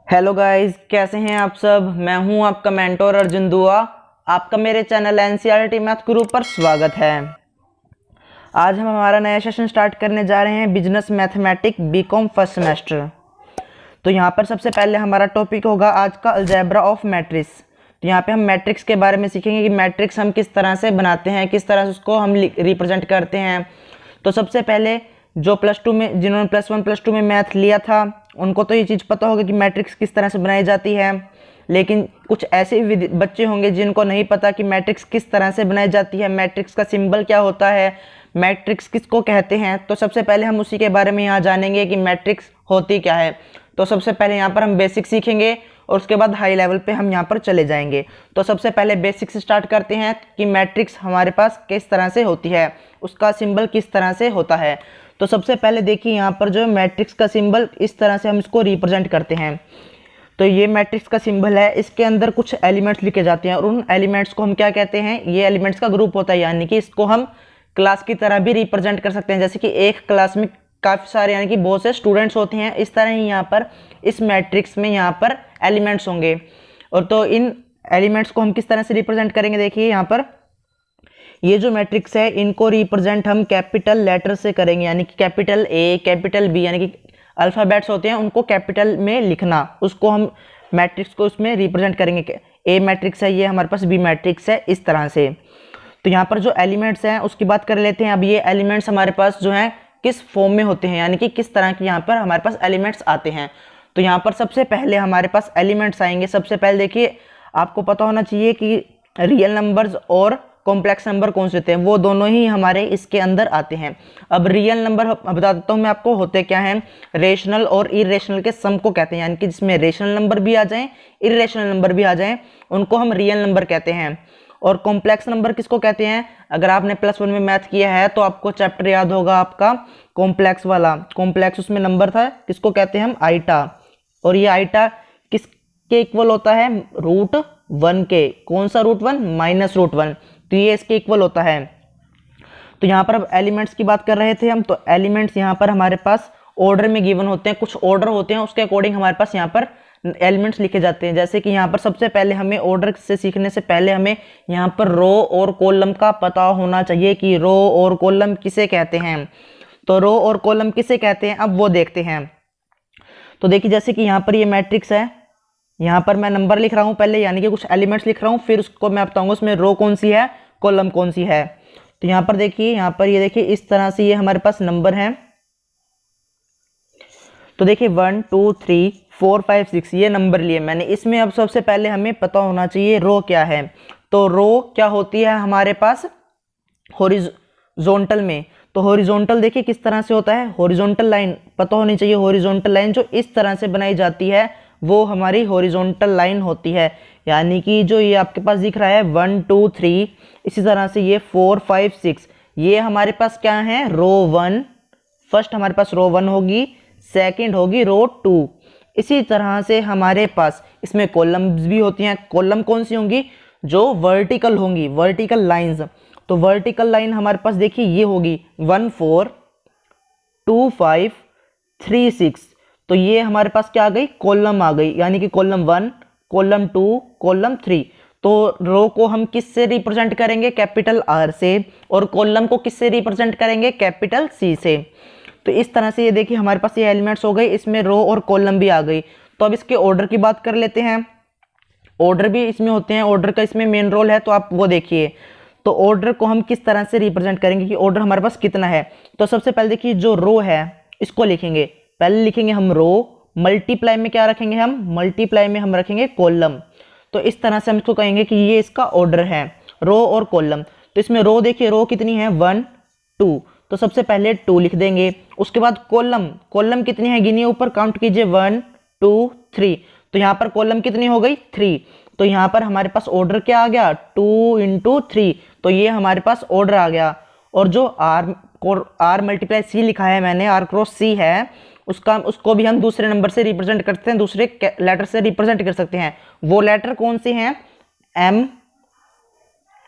Hello guys, कैसे हैं आप सब। मैं हूं आपका मेंटोर अर्जुन दुआ। आपका मेरे चैनल एनसीईआरटी मैथ गुरु पर स्वागत है। आज हम हमारा नया सेशन स्टार्ट करने जा रहे हैं business mathematics BCom first semester. तो यहाँ पर सबसे पहले हमारा टॉपिक होगा आज का अलजेब्रा ऑफ मैट्रिक्स। तो यहाँ पे हम मैट्रिक्स के बारे में सीखेंगे कि मैट्रिक्स हम किस तरह से बनाते हैं, किस तरह से उसको हम रिप्रेजेंट करते हैं। तो सबसे पहले जो +2 में, जिन्होंने +1 +2 में मैथ लिया था, उनको तो ये चीज़ पता होगा कि मैट्रिक्स किस तरह से बनाई जाती है। लेकिन कुछ ऐसे बच्चे होंगे जिनको नहीं पता कि मैट्रिक्स किस तरह से बनाई जाती है, मैट्रिक्स का सिंबल क्या होता है, मैट्रिक्स किसको कहते हैं। तो सबसे पहले हम उसी के बारे में यहाँ जानेंगे कि मैट्रिक्स होती क्या है। तो सबसे पहले यहाँ पर हम बेसिक सीखेंगे और उसके बाद हाई लेवल पे हम यहाँ पर चले जाएंगे। तो सबसे पहले बेसिक से स्टार्ट करते हैं कि मैट्रिक्स हमारे पास किस तरह से होती है, उसका सिंबल किस तरह से होता है। तो सबसे पहले देखिए यहाँ पर जो मैट्रिक्स का सिंबल, इस तरह से हम इसको रिप्रेजेंट करते हैं। तो ये मैट्रिक्स का सिंबल है, इसके अंदर कुछ एलिमेंट्स लिखे जाते हैं और उन एलिमेंट्स को हम क्या कहते हैं, ये एलिमेंट्स का ग्रुप होता है। यानी कि इसको हम क्लास की तरह भी रिप्रेजेंट कर सकते हैं। जैसे कि एक क्लास में काफ़ी सारे यानी कि बहुत से स्टूडेंट्स होते हैं, इस तरह ही यहाँ पर इस मैट्रिक्स में यहाँ पर एलिमेंट्स होंगे। और तो इन एलिमेंट्स को हम किस तरह से रिप्रेजेंट करेंगे, देखिए यहाँ पर ये जो मैट्रिक्स है इनको रिप्रेजेंट हम कैपिटल लेटर से करेंगे। यानी कि कैपिटल ए, कैपिटल बी, यानी कि अल्फ़ाबेट्स होते हैं उनको कैपिटल में लिखना, उसको हम मैट्रिक्स को उसमें रिप्रेजेंट करेंगे। ए मैट्रिक्स है ये हमारे पास, बी मैट्रिक्स है, इस तरह से। तो यहाँ पर जो एलिमेंट्स हैं उसकी बात कर लेते हैं। अब ये एलिमेंट्स हमारे पास जो हैं किस फॉर्म में होते हैं, यानी कि किस तरह के यहाँ पर हमारे पास एलिमेंट्स आते हैं। तो यहाँ पर सबसे पहले हमारे पास एलिमेंट्स आएंगे। सबसे पहले देखिए, आपको पता होना चाहिए कि रियल नंबर्स और कॉम्प्लेक्स नंबर कौन से होते हैं, वो दोनों ही हमारे इसके अंदर आते हैं। अब रियल नंबर बता देता हूँ मैं आपको होते क्या हैं। रेशनल और इरेशनल के सम को कहते हैं, यानी कि जिसमें रेशनल नंबर भी आ जाएं, इरेशनल नंबर भी आ जाएं, उनको हम रियल नंबर कहते हैं। और कॉम्प्लेक्स नंबर किसको कहते हैं, अगर आपने +1 में मैथ किया है तो आपको चैप्टर याद होगा आपका कॉम्प्लेक्स वाला। कॉम्प्लेक्स उसमें नंबर था, किसको कहते हैं हम, आइटा। और ये आइटा किसके इक्वल होता है, √1 के। कौन सा √1, -√1। तो ये इसके इक्वल होता है। तो यहाँ पर अब एलिमेंट्स की बात कर रहे थे हम। तो एलिमेंट्स यहाँ पर हमारे पास ऑर्डर में गिवन होते हैं, कुछ ऑर्डर होते हैं, उसके अकॉर्डिंग हमारे पास यहाँ पर एलिमेंट्स लिखे जाते हैं। जैसे कि यहाँ पर सबसे पहले हमें ऑर्डर से सीखने से पहले हमें यहाँ पर रो और कॉलम का पता होना चाहिए कि रो और कॉलम किसे कहते हैं। तो रो और कॉलम किसे कहते हैं, अब वो देखते हैं। तो देखिए जैसे कि यहाँ पर ये मैट्रिक्स है, यहाँ पर मैं नंबर लिख रहा हूँ पहले, यानी कि कुछ एलिमेंट्स लिख रहा हूँ, फिर उसको मैं बताऊंगा उसमें रो कौन सी है, कॉलम कौन सी है। तो यहाँ पर देखिए, यहाँ पर ये देखिए इस तरह से ये हमारे पास नंबर है। तो देखिए 1 2 3 4 5 6 ये नंबर लिए मैंने। इसमें अब सबसे पहले हमें पता होना चाहिए रो क्या है। तो रो क्या होती है हमारे पास हॉरिजॉन्टल में। तो हॉरिजॉन्टल देखिए किस तरह से होता है, हॉरिजॉन्टल लाइन पता होनी चाहिए। हॉरिजॉन्टल लाइन जो इस तरह से बनाई जाती है वो हमारी हॉरिजॉन्टल लाइन होती है। यानी कि जो ये आपके पास दिख रहा है 1 2 3, इसी तरह से ये 4 5 6, ये हमारे पास क्या है, रो 1। फर्स्ट हमारे पास रो 1 होगी, सेकंड होगी रो 2। इसी तरह से हमारे पास इसमें कॉलम्स भी होती हैं। कॉलम कौन सी होंगी, जो वर्टिकल होंगी, वर्टिकल लाइंस। तो वर्टिकल लाइन हमारे पास देखिए ये होगी 1 4 2 5 3 6। तो ये हमारे पास क्या आ गई, कॉलम आ गई, यानी कि कॉलम 1 कॉलम 2 कॉलम 3। तो रो को हम किस से रिप्रेजेंट करेंगे, कैपिटल R से, और कॉलम को किस से रिप्रेजेंट करेंगे, कैपिटल C से। तो इस तरह से ये देखिए हमारे पास ये एलिमेंट्स हो गए, इसमें रो और कॉलम भी आ गई। तो अब इसके ऑर्डर की बात कर लेते हैं। ऑर्डर भी इसमें होते हैं, ऑर्डर का इसमें मेन रोल है, तो आप वो देखिए। तो ऑर्डर को हम किस तरह से रिप्रेजेंट करेंगे कि ऑर्डर हमारे पास कितना है। तो सबसे पहले देखिए जो रो है इसको लिखेंगे, पहले लिखेंगे हम रो, मल्टीप्लाई में क्या रखेंगे हम, मल्टीप्लाई में हम रखेंगे कॉलम। तो इस तरह से हम इसको कहेंगे कि ये इसका ऑर्डर है, रो और कॉलम। तो इसमें रो देखिए, रो कितनी है 1 2, तो सबसे पहले 2 लिख देंगे। उसके बाद कॉलम, कॉलम कितनी है गिनिए, ऊपर काउंट कीजिए 1 2 3। तो यहाँ पर कॉलम कितनी हो गई 3। तो यहाँ पर हमारे पास ऑर्डर क्या आ गया, 2 × 3। तो ये हमारे पास ऑर्डर आ गया। और जो R मल्टीप्लाई C लिखा है मैंने, R क्रॉस C है, उसको भी हम दूसरे नंबर से रिप्रेजेंट करते हैं, दूसरे लेटर से रिप्रेजेंट कर सकते हैं। वो लेटर कौन से हैं,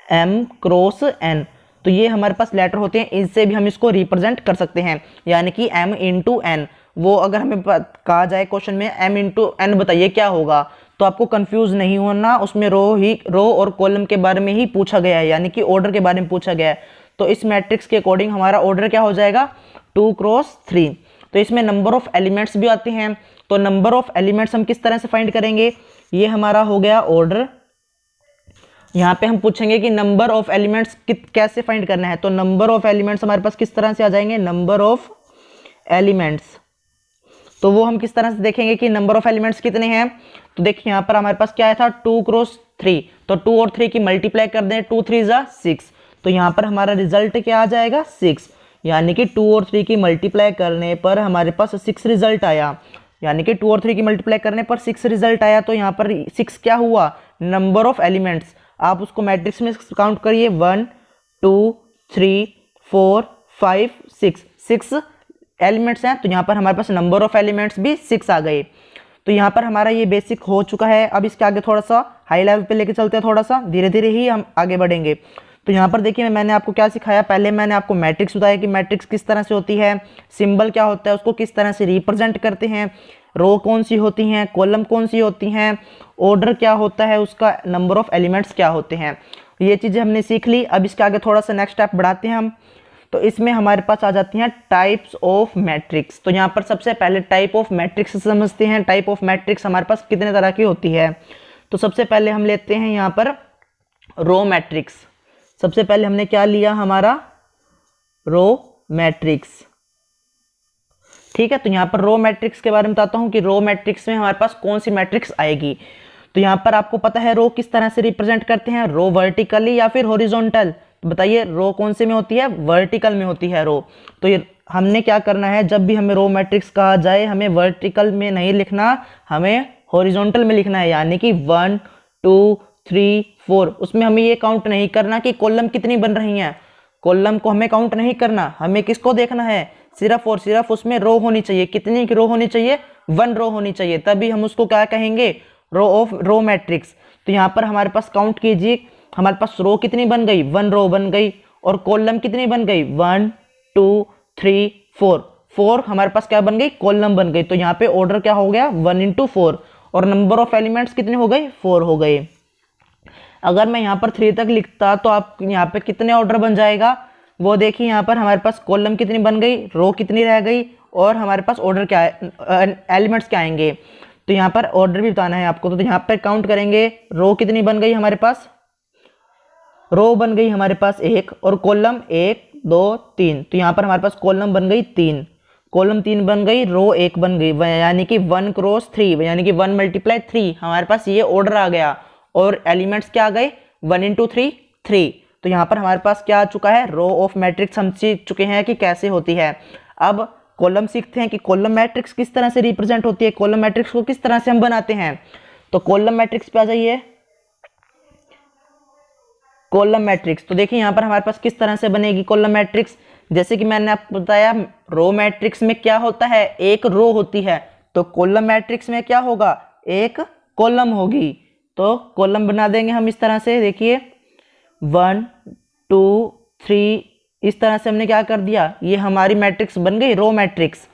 M क्रॉस N। तो ये हमारे पास लेटर होते हैं, इनसे भी हम इसको रिप्रेजेंट कर सकते हैं, यानी कि M × N। वो अगर हमें कहा जाए क्वेश्चन में m इंटू n बताइए क्या होगा, तो आपको कंफ्यूज नहीं होना, उसमें रो और कॉलम के बारे में ही पूछा गया है, यानी कि ऑर्डर के बारे में पूछा गया है। तो इस मैट्रिक्स के अकॉर्डिंग हमारा ऑर्डर क्या हो जाएगा 2 क्रॉस 3। तो इसमें नंबर ऑफ एलिमेंट्स भी आते हैं, तो नंबर ऑफ एलिमेंट्स हम किस तरह से फाइंड करेंगे, ये हमारा हो गया ऑर्डर। यहाँ पे हम पूछेंगे कि नंबर ऑफ एलिमेंट्स कैसे फाइंड करना है, तो नंबर ऑफ एलिमेंट्स हमारे पास किस तरह से आ जाएंगे, नंबर ऑफ एलिमेंट्स। तो वो हम किस तरह से देखेंगे कि नंबर ऑफ एलिमेंट्स कितने हैं। तो देखिए यहाँ पर हमारे पास क्या आया था 2 क्रॉस 3, तो 2 और 3 की मल्टीप्लाई कर दें, 2 3 जा 6, तो यहाँ पर हमारा रिजल्ट क्या आ जाएगा 6, यानी कि 2 और 3 की मल्टीप्लाई करने पर हमारे पास 6 रिजल्ट आया, यानी कि 2 और 3 की मल्टीप्लाई करने पर 6 रिजल्ट आया। तो यहाँ पर 6 क्या हुआ, नंबर ऑफ एलिमेंट्स। आप उसको मैट्रिक्स में काउंट करिए 1 2 3 4 5 6, 6 एलिमेंट्स हैं, तो यहाँ पर हमारे पास नंबर ऑफ एलिमेंट्स भी 6 आ गए। तो यहाँ पर हमारा ये बेसिक हो चुका है। अब इसके आगे थोड़ा सा हाई लेवल पे लेके चलते हैं, थोड़ा सा धीरे धीरे ही हम आगे बढ़ेंगे। तो यहाँ पर देखिए मैंने आपको क्या सिखाया, पहले मैंने आपको मैट्रिक्स बताया कि मैट्रिक्स किस तरह से होती है, सिंबल क्या होता है, उसको किस तरह से रिप्रेजेंट करते हैं, रो कौन सी होती हैं, कॉलम कौन सी होती हैं, ऑर्डर क्या होता है उसका, नंबर ऑफ एलिमेंट्स क्या होते हैं, ये चीज़ें हमने सीख ली। अब इसके आगे थोड़ा सा नेक्स्ट स्टेप बढ़ाते हैं हम। तो इसमें हमारे पास आ जाती हैं टाइप्स ऑफ मैट्रिक्स। तो यहाँ पर सबसे पहले टाइप ऑफ मैट्रिक्स समझते हैं। टाइप ऑफ मैट्रिक्स हमारे पास कितने तरह की होती है। तो सबसे पहले हम लेते हैं यहाँ पर रो मैट्रिक्स। सबसे पहले हमने क्या लिया, हमारा रो मैट्रिक्स, ठीक है। तो यहाँ पर रो मैट्रिक्स के बारे में बताता हूँ कि रो मैट्रिक्स में हमारे पास कौन सी मैट्रिक्स आएगी। तो यहाँ पर आपको पता है रो किस तरह से रिप्रेजेंट करते हैं, रो वर्टिकली या फिर हॉरिजॉन्टल। बताइए रो कौन से में होती है, वर्टिकल में होती है रो। तो ये हमने क्या करना है, जब भी हमें रो मैट्रिक्स कहा जाए हमें वर्टिकल में नहीं लिखना, हमें हॉरिजॉन्टल में लिखना है, यानी कि 1 2 3 4। उसमें हमें ये काउंट नहीं करना कि कॉलम कितनी बन रही हैं, कॉलम को हमें काउंट नहीं करना, हमें किसको देखना है, सिर्फ और सिर्फ उसमें रो होनी चाहिए। कितनी की रो होनी चाहिए, 1 रो होनी चाहिए, तभी हम उसको क्या कहेंगे, रो मैट्रिक्स। तो यहाँ पर हमारे पास काउंट कीजिए, हमारे पास रो कितनी बन गई, 1 रो बन गई, और कॉलम कितनी बन गई, 1 2 3 4 हमारे पास क्या बन गई, कॉलम बन गई। तो यहाँ पे ऑर्डर क्या हो गया 1 into 4, और नंबर ऑफ एलिमेंट्स कितने हो गए, 4 हो गए। अगर मैं यहाँ पर 3 तक लिखता तो आप यहाँ पे कितने ऑर्डर बन जाएगा, वो देखिए यहाँ पर हमारे पास कॉलम कितनी बन गई, रो कितनी रह गई, और हमारे पास ऑर्डर क्या है, एलिमेंट्स क्या आएंगे। तो यहाँ पर ऑर्डर भी बताना है आपको। तो यहाँ पर काउंट करेंगे, रो कितनी बन गई हमारे पास, रो बन गई हमारे पास 1, और कॉलम 1 2 3। तो यहाँ पर हमारे पास कॉलम बन गई 3, कॉलम 3 बन गई, रो 1 बन गई, यानी कि 1 क्रॉस 3, यानी कि 1 × 3 हमारे पास ये ऑर्डर आ गया। और एलिमेंट्स क्या आ गए, 1 into 3 3। तो यहाँ पर हमारे पास क्या आ चुका है, रो ऑफ मैट्रिक्स हम सीख चुके हैं कि कैसे होती है। अब कॉलम सीखते हैं कि कॉलम मैट्रिक्स किस तरह से रिप्रेजेंट होती है, कॉलम मैट्रिक्स को किस तरह से हम बनाते हैं। तो कॉलम मैट्रिक्स पे आ जाइए, कॉलम मैट्रिक्स। तो देखिए यहाँ पर हमारे पास किस तरह से बनेगी कॉलम मैट्रिक्स। जैसे कि मैंने आपको बताया रो मैट्रिक्स में क्या होता है, एक रो होती है, तो कॉलम मैट्रिक्स में क्या होगा, एक कॉलम होगी। तो कॉलम बना देंगे हम इस तरह से, देखिए 1 2 3, इस तरह से हमने क्या कर दिया, ये हमारी मैट्रिक्स बन गई रो मैट्रिक्स।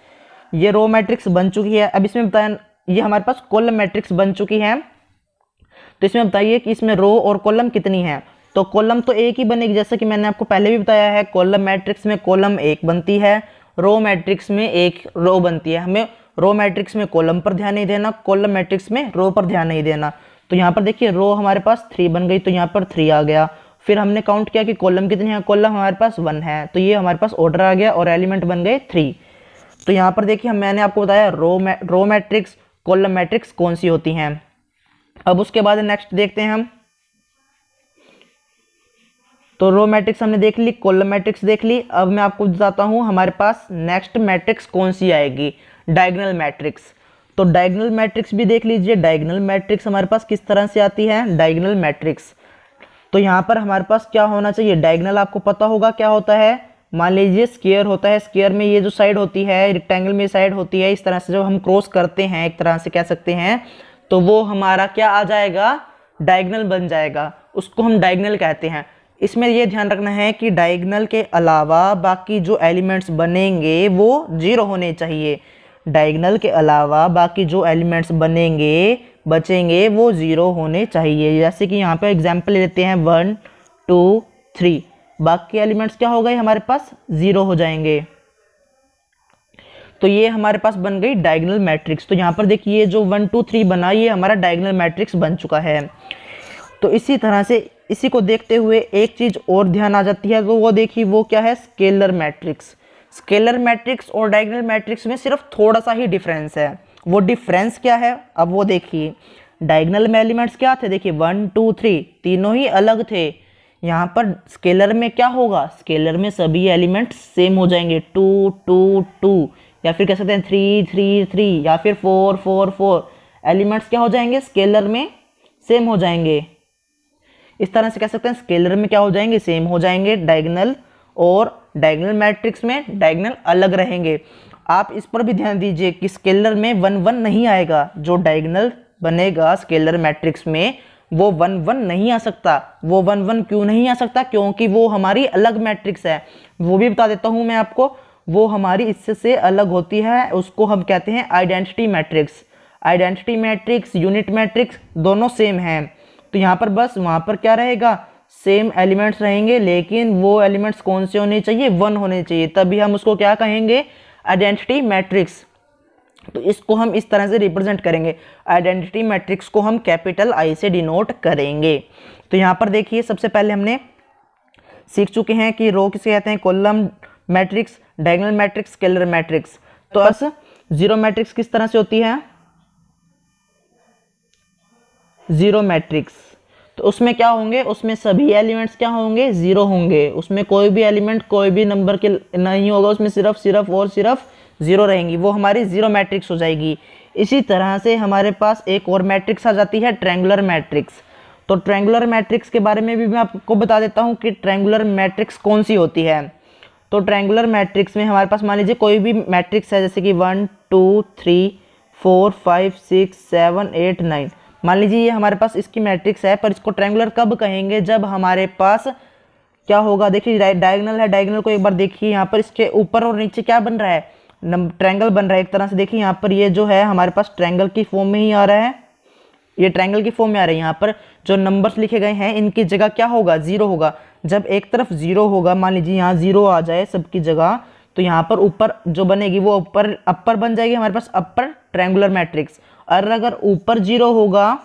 ये रो मैट्रिक्स बन चुकी है। अब इसमें बताया ये हमारे पास कॉलम मैट्रिक्स बन चुकी है। तो इसमें बताइए कि इसमें रो और कॉलम कितनी है। तो कॉलम तो एक ही बनेगी, जैसा कि मैंने आपको पहले भी बताया है, कॉलम मैट्रिक्स में कॉलम 1 बनती है, रो मैट्रिक्स में 1 रो बनती है। हमें रो मैट्रिक्स में कॉलम पर ध्यान नहीं देना, कॉलम मैट्रिक्स में रो पर ध्यान नहीं देना। तो यहाँ पर देखिए रो हमारे पास 3 बन गई, तो यहाँ पर 3 आ गया। फिर हमने काउंट किया कि कॉलम कितनी है, कॉलम हमारे पास 1 है, तो ये हमारे पास ऑर्डर आ गया और एलिमेंट बन गए 3। तो यहाँ पर देखिए मैंने आपको बताया रो मैट्रिक्स, कॉलम मैट्रिक्स कौन सी होती हैं। अब उसके बाद नेक्स्ट देखते हैं हम। तो रो मैट्रिक्स हमने देख ली, कॉलम मैट्रिक्स देख ली। अब मैं आपको बताता हूँ हमारे पास नेक्स्ट मैट्रिक्स कौन सी आएगी, डायगोनल मैट्रिक्स। तो डायगोनल मैट्रिक्स भी देख लीजिए। डायगोनल मैट्रिक्स हमारे पास किस तरह से आती है, डायगोनल मैट्रिक्स। तो यहाँ पर हमारे पास क्या होना चाहिए, डायगोनल आपको पता होगा क्या होता है। मान लीजिए स्क्वायर होता है, स्क्वायर में ये जो साइड होती है, रेक्टेंगल में साइड होती है, इस तरह से जब हम क्रॉस करते हैं एक तरह से कह सकते हैं, तो वो हमारा क्या आ जाएगा, डायगोनल बन जाएगा, उसको हम डायगोनल कहते हैं। इसमें ये ध्यान रखना है कि डायगोनल के अलावा बाकी जो एलिमेंट्स बनेंगे वो 0 होने चाहिए। डायगोनल के अलावा बाकी जो एलिमेंट्स बचेंगे वो 0 होने चाहिए। जैसे कि यहाँ पे एग्जाम्पल लेते हैं 1 2 3, बाकी एलिमेंट्स क्या हो गए हमारे पास 0 हो जाएंगे। तो ये हमारे पास बन गई डायगोनल मैट्रिक्स। तो यहाँ पर देखिए जो 1 2 3 बना ये हमारा डायगोनल मैट्रिक्स बन चुका है। तो इसी तरह से इसी को देखते हुए एक चीज़ और ध्यान आ जाती है, तो वो देखिए वो क्या है, स्केलर मैट्रिक्स। स्केलर मैट्रिक्स और डायगोनल मैट्रिक्स में सिर्फ थोड़ा सा ही डिफरेंस है। वो डिफरेंस क्या है, अब वो देखिए। डायगोनल में एलिमेंट्स क्या थे, देखिए 1 2 3 तीनों ही अलग थे। यहाँ पर स्केलर में क्या होगा, स्केलर में सभी एलिमेंट्स सेम हो जाएंगे, 2 2 2, या फिर कह सकते हैं 3 3 3, या फिर 4 4 4। एलिमेंट्स क्या हो जाएंगे, स्केलर में सेम हो जाएंगे। इस तरह से कह सकते हैं स्केलर में क्या हो जाएंगे, सेम हो जाएंगे डायगोनल, और डायगोनल मैट्रिक्स में डायगोनल अलग रहेंगे। आप इस पर भी ध्यान दीजिए कि स्केलर में 1 1 नहीं आएगा। जो डायगोनल बनेगा स्केलर मैट्रिक्स में वो 1 1 नहीं आ सकता। वो 1 1 क्यों नहीं आ सकता, क्योंकि वो हमारी अलग मैट्रिक्स है। वो भी बता देता हूँ मैं आपको, वो हमारी इससे से अलग होती है। उसको हम कहते हैं identity matrix. Identity matrix, unit matrix दोनों सेम हैं। तो यहाँ पर बस वहाँ पर क्या रहेगा, सेम एलिमेंट्स रहेंगे, लेकिन वो एलिमेंट्स कौन से होने चाहिए, 1 होने चाहिए। तभी हम उसको क्या कहेंगे, आइडेंटिटी मैट्रिक्स। तो इसको हम इस तरह से रिप्रेजेंट करेंगे। आइडेंटिटी मैट्रिक्स को हम कैपिटल आई से डिनोट करेंगे। तो यहाँ पर देखिए सबसे पहले हमने सीख चुके हैं कि रो किसे कहते हैं, column matrix, diagonal matrix, scalar matrix. तो बस जीरो मैट्रिक्स किस तरह से होती है, जीरो मैट्रिक्स। तो उसमें क्या होंगे, उसमें सभी एलिमेंट्स क्या होंगे, 0 होंगे। उसमें कोई भी एलिमेंट कोई भी नंबर के नहीं होगा, उसमें सिर्फ और सिर्फ 0 रहेंगी। वो हमारी जीरो मैट्रिक्स हो जाएगी। इसी तरह से हमारे पास एक और मैट्रिक्स आ जाती है, ट्रायंगुलर मैट्रिक्स। तो ट्रायंगुलर मैट्रिक्स के बारे में भी मैं आपको बता देता हूँ कि ट्रायंगुलर मैट्रिक्स कौन सी होती है। तो ट्रायंगुलर मैट्रिक्स में हमारे पास मान लीजिए कोई भी मैट्रिक्स है, जैसे कि 1 2 3 4 5 6 7 8 9। मान लीजिए ये हमारे पास इसकी मैट्रिक्स है, पर इसको ट्रायंगुलर कब कहेंगे, जब हमारे पास क्या होगा, देखिए डायगोनल है। डायगोनल को एक बार देखिए, यहाँ पर इसके ऊपर और नीचे क्या बन रहा है, ट्रायंगल बन रहा है एक तरह से। देखिए यहाँ पर ये जो है हमारे पास ट्रायंगल की फॉर्म में ही आ रहा है, ये ट्रायंगल की फॉर्म में आ रहा है। यहाँ पर जो नंबर्स लिखे गए हैं इनकी जगह क्या होगा, 0 होगा। जब एक तरफ 0 होगा, मान लीजिए यहाँ 0 आ जाए सबकी जगह, तो यहाँ पर ऊपर जो बनेगी वो अपर बन जाएगी हमारे पास, अपर ट्रायंगुलर मैट्रिक्स। और अगर ऊपर 0 होगा,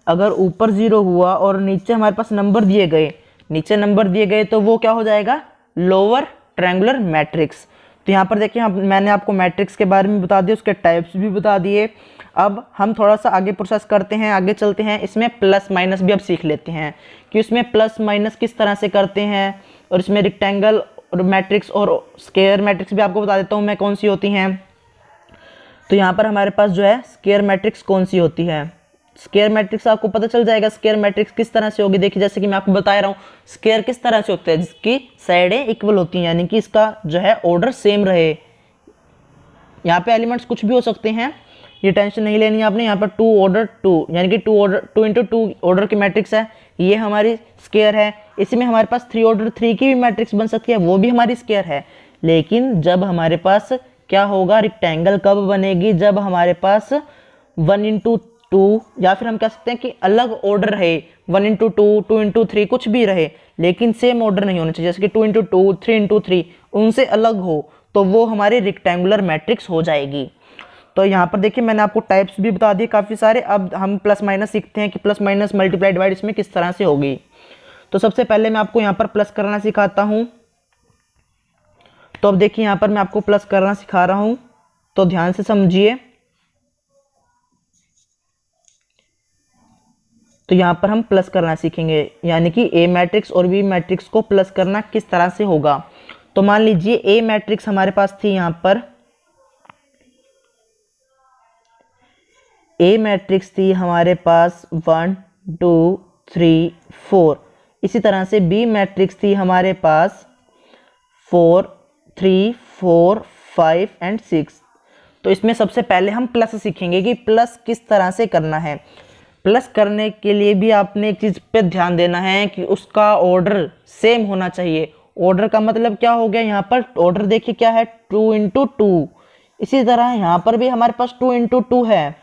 अगर ऊपर 0 हुआ और नीचे हमारे पास नंबर दिए गए, नीचे नंबर दिए गए, तो वो क्या हो जाएगा, लोअर ट्रायंगुलर मैट्रिक्स। तो यहाँ पर देखिए मैंने आपको मैट्रिक्स के बारे में बता दिया, उसके टाइप्स भी बता दिए। अब हम थोड़ा सा आगे प्रोसेस करते हैं, आगे चलते हैं। इसमें प्लस माइनस भी अब सीख लेते हैं कि उसमें प्लस माइनस किस तरह से करते हैं। और इसमें रेक्टेंगल और मैट्रिक्स और स्क्वायर मैट्रिक्स भी आपको बता देता हूँ मैं कौन सी होती हैं। तो यहाँ पर हमारे पास जो है स्क्वायर मैट्रिक्स कौन सी होती है, स्क्वायर मैट्रिक्स आपको पता चल जाएगा स्क्वायर मैट्रिक्स किस तरह से होगी। देखिए जैसे कि मैं आपको बता रहा हूँ स्क्वायर किस तरह से होता है, जिसकी साइडें इक्वल होती हैं, यानी कि इसका जो है ऑर्डर सेम रहे। यहाँ पे एलिमेंट्स कुछ भी हो सकते हैं, ये टेंशन नहीं लेनी है आपने। यहाँ पर 2 ऑर्डर 2 यानी कि 2 इंटू 2 ऑर्डर की मैट्रिक्स है, ये हमारी स्क्वायर है। इसी में हमारे पास 3 ऑर्डर 3 की भी मैट्रिक्स बन सकती है, वो भी हमारी स्क्वायर है। लेकिन जब हमारे पास क्या होगा, रेक्टेंगल कब बनेगी, जब हमारे पास 1 इंटू 2 या फिर हम कह सकते हैं कि अलग ऑर्डर है, 1 इंटू 2 2 इंटू 3 कुछ भी रहे, लेकिन सेम ऑर्डर नहीं होना चाहिए। जैसे कि 2 इंटू 2 3 इंटू 3 उनसे अलग हो, तो वो हमारी रेक्टेंगुलर मैट्रिक्स हो जाएगी। तो यहाँ पर देखिए मैंने आपको टाइप्स भी बता दिए काफ़ी सारे। अब हम प्लस माइनस सीखते हैं कि प्लस माइनस मल्टीप्लाई डिवाइड इसमें किस तरह से होगी। तो सबसे पहले मैं आपको यहाँ पर प्लस करना सिखाता हूँ। तो अब देखिए यहाँ पर मैं आपको प्लस करना सिखा रहा हूँ, तो ध्यान से समझिए। तो यहाँ पर हम प्लस करना सीखेंगे, यानी कि ए मैट्रिक्स और बी मैट्रिक्स को प्लस करना किस तरह से होगा। तो मान लीजिए ए मैट्रिक्स हमारे पास थी, यहाँ पर ए मैट्रिक्स थी हमारे पास 1 2 3 4। इसी तरह से बी मैट्रिक्स थी हमारे पास 4 3 4 5 एंड 6। तो इसमें सबसे पहले हम प्लस सीखेंगे कि प्लस किस तरह से करना है। प्लस करने के लिए भी आपने एक चीज़ पे ध्यान देना है कि उसका ऑर्डर सेम होना चाहिए। ऑर्डर का मतलब क्या हो गया, यहाँ पर ऑर्डर देखिए क्या है, 2 इंटू 2। इसी तरह यहाँ पर भी हमारे पास 2 × 2 है,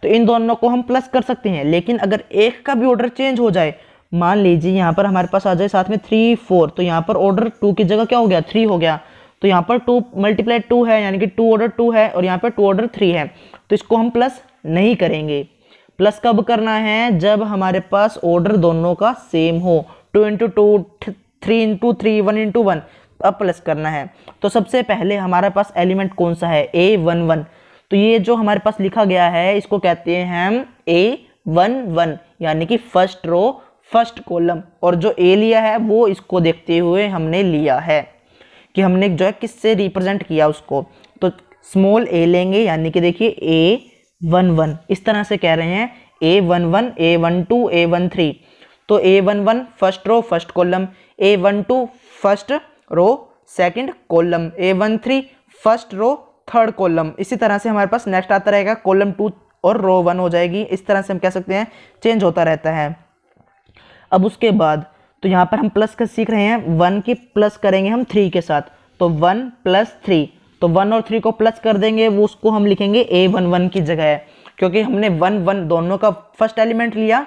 तो इन दोनों को हम प्लस कर सकते हैं। लेकिन अगर एक का भी ऑर्डर चेंज हो जाए, मान लीजिए यहाँ पर हमारे पास आ जाए साथ में 3 4, तो यहाँ पर ऑर्डर 2 की जगह क्या हो गया 3 हो गया, तो यहाँ पर 2 × 2 है, यानी कि 2 ऑर्डर 2 है और यहाँ पर 2 ऑर्डर 3 है, तो इसको हम प्लस नहीं करेंगे। प्लस कब करना है, जब हमारे पास ऑर्डर दोनों का सेम हो, 2 × 2, 3 × 3, 1 × 1, अब प्लस करना है। तो सबसे पहले हमारे पास एलिमेंट कौन सा है, A11, तो ये जो हमारे पास लिखा गया है इसको कहते हैं हम A11, यानी कि फर्स्ट रो फर्स्ट कॉलम, और जो A लिया है वो इसको देखते हुए हमने लिया है कि हमने जो है किससे रिप्रेजेंट किया उसको, तो स्मॉल a लेंगे, यानी कि देखिए A11, इस तरह से कह रहे हैं A11, A12, A13, तो A11 first row first column, A12 first row second column, A13 first row third column. इसी तरह से हमारे पास नेक्स्ट आता रहेगा कॉलम 2 और रो 1 हो जाएगी। इस तरह से हम कह सकते हैं चेंज होता रहता है। अब उसके बाद तो यहाँ पर हम प्लस का सीख रहे हैं, 1 की प्लस करेंगे हम 3 के साथ, तो 1 + 3, तो 1 और 3 को प्लस कर देंगे, वो उसको हम लिखेंगे A11 की जगह है, क्योंकि हमने 1 1 दोनों का फर्स्ट एलिमेंट लिया,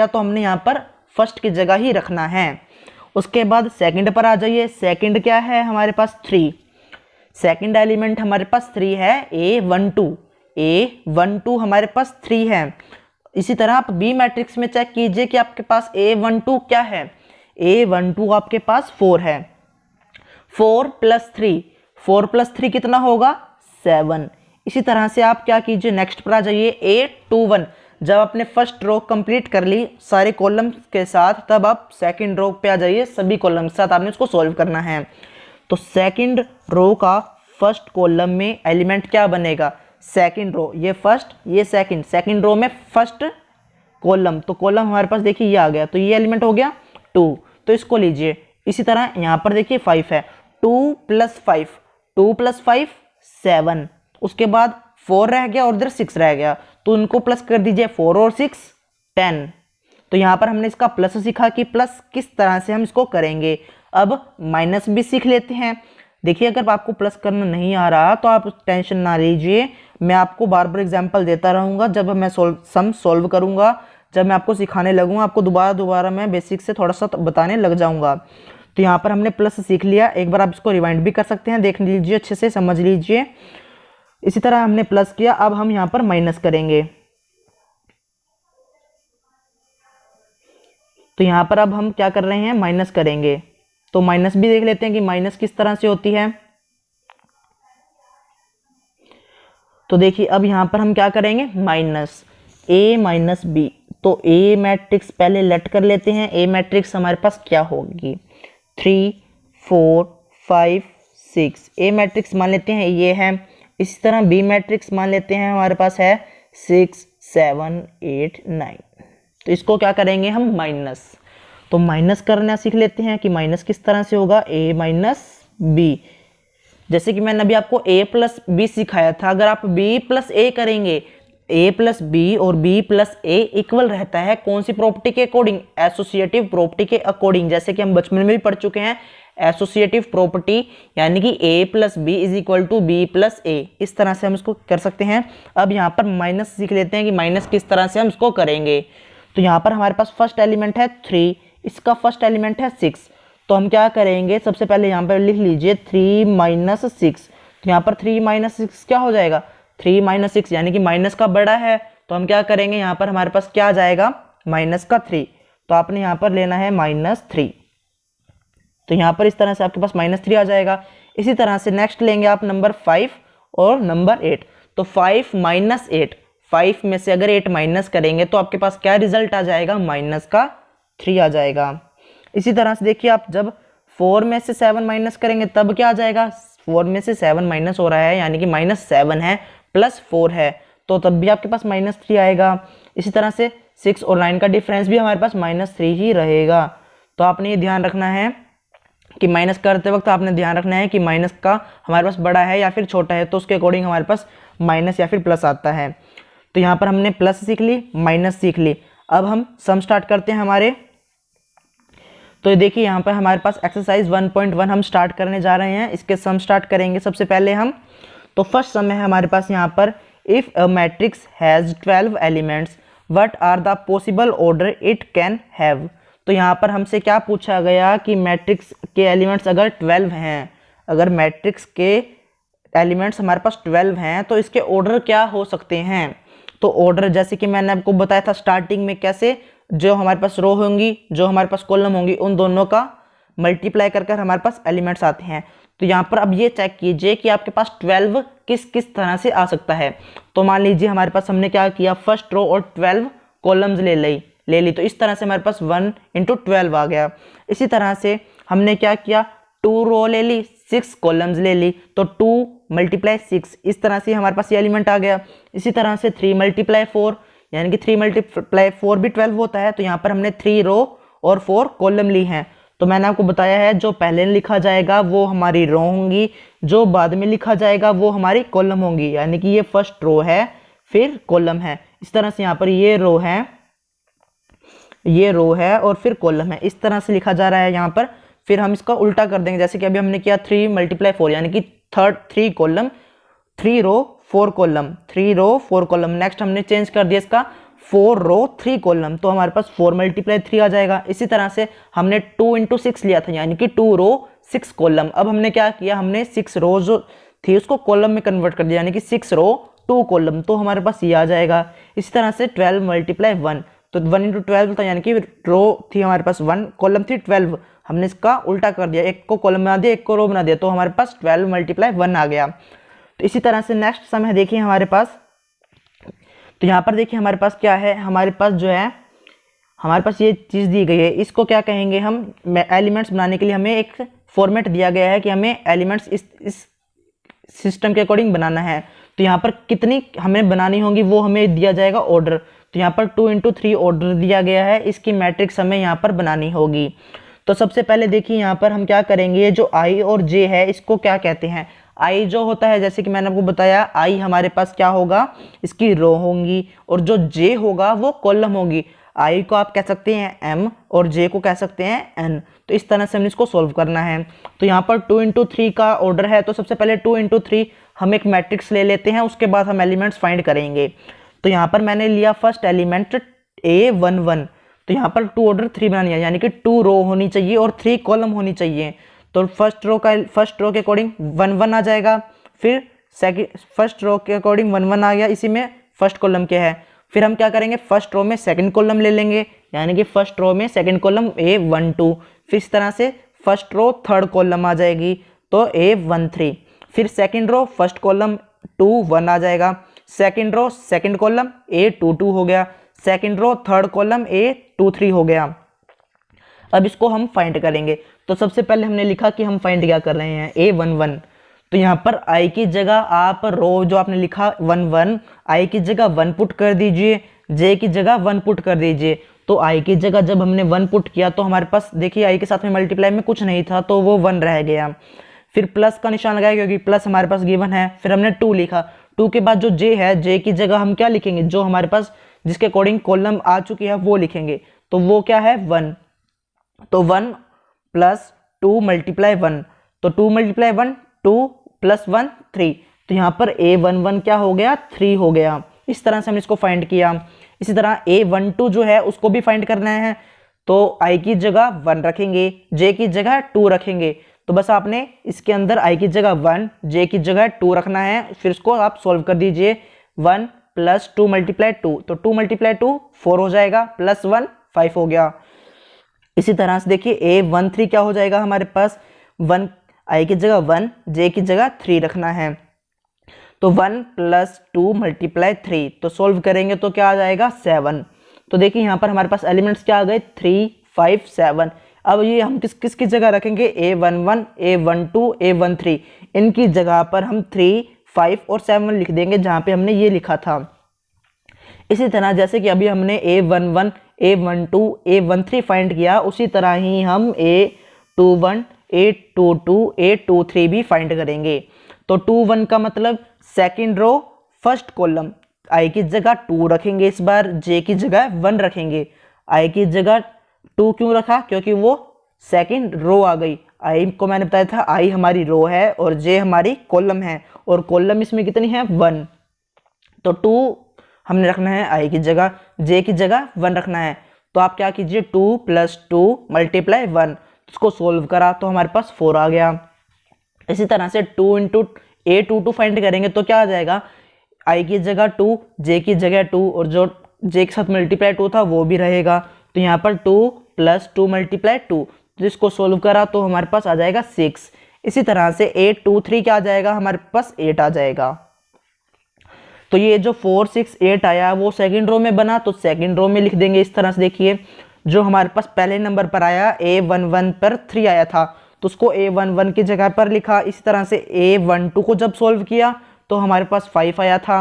तो हमने यहाँ पर फर्स्ट की जगह ही रखना है। उसके बाद सेकंड पर आ जाइए, सेकंड क्या है हमारे पास 3, सेकंड एलिमेंट हमारे पास 3 है, A12 हमारे पास 3 है। इसी तरह आप बी मैट्रिक्स में चेक कीजिए कि आपके पास A12 क्या है, A12 आपके पास 4 है, 4 + 3 कितना होगा 7। इसी तरह से आप क्या कीजिए, नेक्स्ट पर आ जाइए, A21, जब आपने फर्स्ट रो कंप्लीट कर ली सारे कॉलम के साथ, तब आप सेकंड रो पे आ जाइए, सभी कॉलम के साथ आपने उसको सॉल्व करना है। तो सेकंड रो का फर्स्ट कॉलम में एलिमेंट क्या बनेगा, सेकंड रो, ये फर्स्ट ये सेकंड रो में फर्स्ट कॉलम, तो कॉलम हमारे पास देखिए ये आ गया, तो ये एलिमेंट हो गया 2, तो इसको लीजिए। इसी तरह यहाँ पर देखिए 5 है, 2 + 5 7, उसके बाद 4 रह गया और इधर 6 रह गया, तो उनको प्लस कर दीजिए, 4 और 6 10। तो यहाँ पर हमने इसका प्लस सीखा कि प्लस किस तरह से हम इसको करेंगे। अब माइनस भी सीख लेते हैं। देखिए अगर आपको प्लस करना नहीं आ रहा तो आप टेंशन ना लीजिए, मैं आपको बार बार एग्जांपल देता रहूँगा, जब मैं सम सॉल्व करूँगा, जब मैं आपको सिखाने लगूँगा, आपको दोबारा मैं बेसिक से थोड़ा सा बताने लग जाऊँगा। तो यहाँ पर हमने प्लस सीख लिया, एक बार आप इसको रिवाइंड भी कर सकते हैं, देख लीजिए अच्छे से, समझ लीजिए। इसी तरह हमने प्लस किया, अब हम यहाँ पर माइनस करेंगे, तो यहाँ पर अब हम क्या कर रहे हैं, माइनस करेंगे। तो माइनस भी देख लेते हैं कि माइनस किस तरह से होती है। तो देखिए अब यहाँ पर हम क्या करेंगे, माइनस A - B, तो A मैट्रिक्स पहले लेट कर लेते हैं। A मैट्रिक्स हमारे पास क्या होगी, 3 4 5 6, A मैट्रिक्स मान लेते हैं ये है। इसी तरह B मैट्रिक्स मान लेते हैं हमारे पास है 6 7 8 9, तो इसको क्या करेंगे हम, माइनस। तो माइनस करना सीख लेते हैं कि माइनस किस तरह से होगा, A - B, जैसे कि मैंने अभी आपको A + B सिखाया था। अगर आप B + A करेंगे, A + B और B + A इक्वल रहता है कौन सी प्रॉपर्टी के अकॉर्डिंग, एसोसिएटिव प्रॉपर्टी के अकॉर्डिंग, जैसे कि हम बचपन में भी पढ़ चुके हैं एसोसिएटिव प्रॉपर्टी, यानी कि A + B = B + A, इस तरह से हम इसको कर सकते हैं। अब यहाँ पर माइनस सीख लेते हैं कि माइनस किस तरह से हम इसको करेंगे। तो यहाँ पर हमारे पास फर्स्ट एलिमेंट है 3, इसका फर्स्ट एलिमेंट है 6, तो हम क्या करेंगे, सबसे पहले यहाँ पर लिख लीजिए 3 - 6, तो यहाँ पर 3 - 6 क्या हो जाएगा, 3 - 6, यानी कि माइनस का बड़ा है, तो हम क्या करेंगे, यहाँ पर हमारे पास क्या आ जाएगा, -3, तो आपने यहाँ पर लेना है -3, तो यहाँ पर इस तरह से आपके पास -3 आ जाएगा। इसी तरह से नेक्स्ट लेंगे आप नंबर 5 और नंबर 8, तो 5 - 8, 5 में से अगर 8 माइनस करेंगे तो आपके पास क्या रिजल्ट आ जाएगा, -3 आ जाएगा। इसी तरह से देखिए आप जब 4 में से 7 माइनस करेंगे तब क्या आ जाएगा, 4 में से 7 माइनस हो रहा है, यानी कि -7 है +4 है, तो तब भी आपके पास -3 आएगा। इसी तरह से 6 और 9 का डिफरेंस भी हमारे पास -3 ही रहेगा। तो आपने ये ध्यान रखना है कि माइनस करते वक्त आपने ध्यान रखना है कि माइनस का हमारे पास बड़ा है या फिर छोटा है, तो उसके अकॉर्डिंग हमारे पास माइनस या फिर प्लस आता है। तो यहाँ पर हमने प्लस सीख ली, माइनस सीख ली। अब हम सम स्टार्ट करते हैं हमारे। तो देखिए यहाँ पर हमारे पास एक्सरसाइज 1.1 हम स्टार्ट करने जा रहे हैं। इसके सम स्टार्ट करेंगे सबसे पहले हम। तो फर्स्ट सम है हमारे पास यहाँ पर, if a matrix has 12 elements what are the possible order it can have. तो यहाँ पर हमसे क्या पूछा गया कि मैट्रिक्स के एलिमेंट्स अगर 12 हैं, अगर मैट्रिक्स के एलिमेंट्स हमारे पास 12 हैं तो इसके ऑर्डर क्या हो सकते हैं। तो ऑर्डर जैसे कि मैंने आपको बताया था स्टार्टिंग में, कैसे जो हमारे पास रो होंगी, जो हमारे पास कॉलम होंगी, उन दोनों का मल्टीप्लाई कर कर हमारे पास एलिमेंट्स आते हैं। तो यहाँ पर अब ये चेक कीजिए कि आपके पास 12 किस किस तरह से आ सकता है। तो मान लीजिए हमारे पास हमने क्या किया, फर्स्ट रो और 12 कॉलम्स ले ली। तो इस तरह से हमारे पास 1 × 12 आ गया। इसी तरह से हमने क्या किया, 2 रो ले ली, 6 कॉलम्स ले ली, तो 2 × 6, इस तरह से हमारे पास ये एलिमेंट आ गया। इसी तरह से 3 × 4, यानी कि 3 × 4 भी 12 होता है। तो यहाँ पर हमने 3 रो और 4 कॉलम ली हैं। तो मैंने आपको बताया है जो पहले लिखा जाएगा वो हमारी रो होंगी, जो बाद में लिखा जाएगा वो हमारी कॉलम होंगी। यानी कि ये फर्स्ट रो है फिर कॉलम है। इस तरह से यहाँ पर ये रो है और फिर कॉलम है, इस तरह से लिखा जा रहा है यहाँ पर। फिर हम इसका उल्टा कर देंगे, जैसे कि अभी हमने किया 3 × 4, यानी कि 3 कॉलम 3 रो 4 कॉलम, 3 रो 4 कॉलम। नेक्स्ट हमने चेंज कर दिया इसका 4 रो 3 कॉलम, तो हमारे पास 4 × 3 आ जाएगा। इसी तरह से हमने 2 × 6 लिया था, यानी कि 2 रो 6 कॉलम। अब हमने क्या किया, हमने 6 रो जो थी उसको कॉलम में कन्वर्ट कर दिया, यानी कि 6 रो 2 कॉलम, तो हमारे पास ये आ जाएगा। इसी तरह से 12 × 1, तो 1 × 12 था, यानी कि रो थी हमारे पास 1, कॉलम थी 12, हमने इसका उल्टा कर दिया, एक को कॉलम बना दिया, एक को रो बना दिया, तो हमारे पास 12 × 1 आ गया। तो इसी तरह से नेक्स्ट सम है, देखिए हमारे पास। तो यहाँ पर देखिए हमारे पास क्या है, हमारे पास जो है हमारे पास ये चीज़ दी गई है, इसको क्या कहेंगे हम, एलिमेंट्स बनाने के लिए हमें एक फॉर्मेट दिया गया है कि हमें एलिमेंट्स इस सिस्टम के अकॉर्डिंग बनाना है। तो यहाँ पर कितनी हमें बनानी होंगी वो हमें दिया जाएगा ऑर्डर। तो यहाँ पर 2 × 3 ऑर्डर दिया गया है, इसकी मैट्रिक्स हमें यहाँ पर बनानी होगी। तो सबसे पहले देखिए यहाँ पर हम क्या करेंगे, जो आई और जे है इसको क्या कहते हैं। आई जो होता है, जैसे कि मैंने आपको बताया, आई हमारे पास क्या होगा, इसकी रो होंगी, और जो जे होगा वो कॉलम होगी। आई को आप कह सकते हैं एम और जे को कह सकते हैं एन। तो इस तरह से हमने इसको सॉल्व करना है। तो यहाँ पर 2 × 3 का ऑर्डर है, तो सबसे पहले 2 × 3 हम एक मैट्रिक्स ले लेते हैं, उसके बाद हम एलिमेंट्स फाइंड करेंगे। तो यहाँ पर मैंने लिया फर्स्ट एलिमेंट A11, तो यहाँ पर 2 ऑर्डर 3 बनानी है, यानी कि 2 रो होनी चाहिए और 3 कॉलम होनी चाहिए। तो फर्स्ट रो के अकॉर्डिंग 1 1 आ जाएगा, फिर फर्स्ट रो के अकॉर्डिंग 1 1 आ गया, इसी में फर्स्ट कॉलम क्या है। फिर हम क्या करेंगे, फर्स्ट रो में सेकंड कॉलम ले लेंगे, यानी कि फर्स्ट रो में सेकंड कॉलम A12, फिर इस तरह से फर्स्ट रो थर्ड कॉलम आ जाएगी तो A13, फिर सेकंड रो फर्स्ट कॉलम 2 1 आ जाएगा, second row second column A22 हो गया, second row third column A23 हो गया। अब इसको हम फाइंड करेंगे। तो सबसे पहले हमने लिखा कि हम फाइंड क्या कर रहे हैं, A11। तो यहाँ पर आई की जगह आप रो जो आपने लिखा 1 1, आई की जगह 1 पुट कर दीजिए, जे की जगह 1 पुट कर दीजिए। तो आई की जगह जब हमने 1 पुट किया तो हमारे पास देखिए आई के साथ में मल्टीप्लाई में कुछ नहीं था, तो वो 1 रह गया। फिर प्लस का निशान लगाया क्योंकि प्लस हमारे पास गिवन है। फिर हमने 2 लिखा, 2 के बाद जो जे है, जे की जगह हम क्या लिखेंगे, जो हमारे पास जिसके अकॉर्डिंग कॉलम आ चुकी है वो लिखेंगे। तो वो क्या है 1, तो 1 + 2 × 1, तो 2 × 1 2 + 1 3। तो यहाँ पर A11 क्या हो गया, 3 हो गया। इस तरह से हमने इसको फाइंड किया। इसी तरह A12 जो है उसको भी फाइंड करना है, तो I की जगह 1 रखेंगे, J की जगह 2 रखेंगे। तो बस आपने इसके अंदर I की जगह 1, J की जगह 2 रखना है। फिर इसको आप सॉल्व कर दीजिए, 1 + 2 × 2, तो 2 × 2 4 हो जाएगा, +1 5 हो गया। इसी तरह से देखिए A13 क्या हो जाएगा, हमारे पास 1 I की जगह 1, J की जगह 3 रखना है, तो 1 + 2 × 3, तो सॉल्व करेंगे तो क्या आ जाएगा 7। तो देखिए यहाँ पर हमारे पास एलिमेंट्स क्या आ गए 3 5 7। अब ये हम किसकी जगह रखेंगे, A11 A12 A13, इनकी जगह पर हम 3 5 और 7 लिख देंगे जहाँ पे हमने ये लिखा था। इसी तरह जैसे कि अभी हमने A11 A12 A13 फाइंड किया, उसी तरह ही हम A21 A22 A23 भी फाइंड करेंगे। तो 21 का मतलब सेकंड रो फर्स्ट कॉलम, आई की जगह 2 रखेंगे, इस बार जे की जगह 1 रखेंगे। आई की जगह 2 क्यों रखा, क्योंकि वो सेकंड रो आ गई। आई को मैंने बताया था आई हमारी रो है और जे हमारी कॉलम है, और कॉलम इसमें कितनी है 1, तो 2 हमने रखना है आई की जगह, जे की जगह 1 रखना है। तो आप क्या कीजिए 2 + 2 × 1, इसको सोल्व करा तो हमारे पास 4 आ गया। इसी तरह से 2 × A22 फाइंड करेंगे तो क्या आ जाएगा, आई की जगह 2, जे की जगह 2, और जो जे के साथ मल्टीप्लाई 2 था वो भी रहेगा। तो यहाँ पर 2 + 2 × 2, जिसको सोल्व करा तो हमारे पास आ जाएगा 6। इसी तरह से 823 क्या आ जाएगा, हमारे पास 8 आ जाएगा। तो ये जो 4 6 8 आया वो सेकंड रो में बना, तो सेकंड रो में लिख देंगे इस तरह से। देखिए जो हमारे पास पहले नंबर पर आया A11 पर 3 आया था, तो उसको A11 की जगह पर लिखा। इसी तरह से A12 को जब सोल्व किया तो हमारे पास 5 आया था,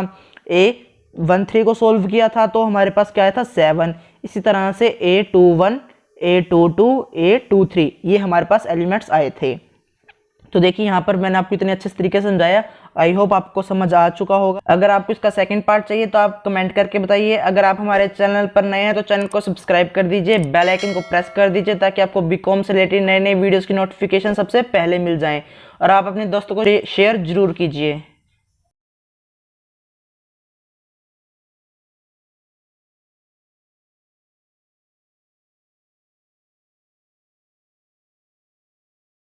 A13 को सोल्व किया था तो हमारे पास क्या आया था 7। इसी तरह से A21 A22 A23 ये हमारे पास एलिमेंट्स आए थे। तो देखिए यहाँ पर मैंने आपको इतने अच्छे तरीके से समझाया, आई होप आपको समझ आ चुका होगा। अगर आपको इसका सेकंड पार्ट चाहिए तो आप कमेंट करके बताइए। अगर आप हमारे चैनल पर नए हैं तो चैनल को सब्सक्राइब कर दीजिए, बेल आइकन को प्रेस कर दीजिए ताकि आपको बीकॉम से रिलेटेड नए नए वीडियोस की नोटिफिकेशन सबसे पहले मिल जाएं। और आप अपने दोस्तों को शेयर जरूर कीजिए।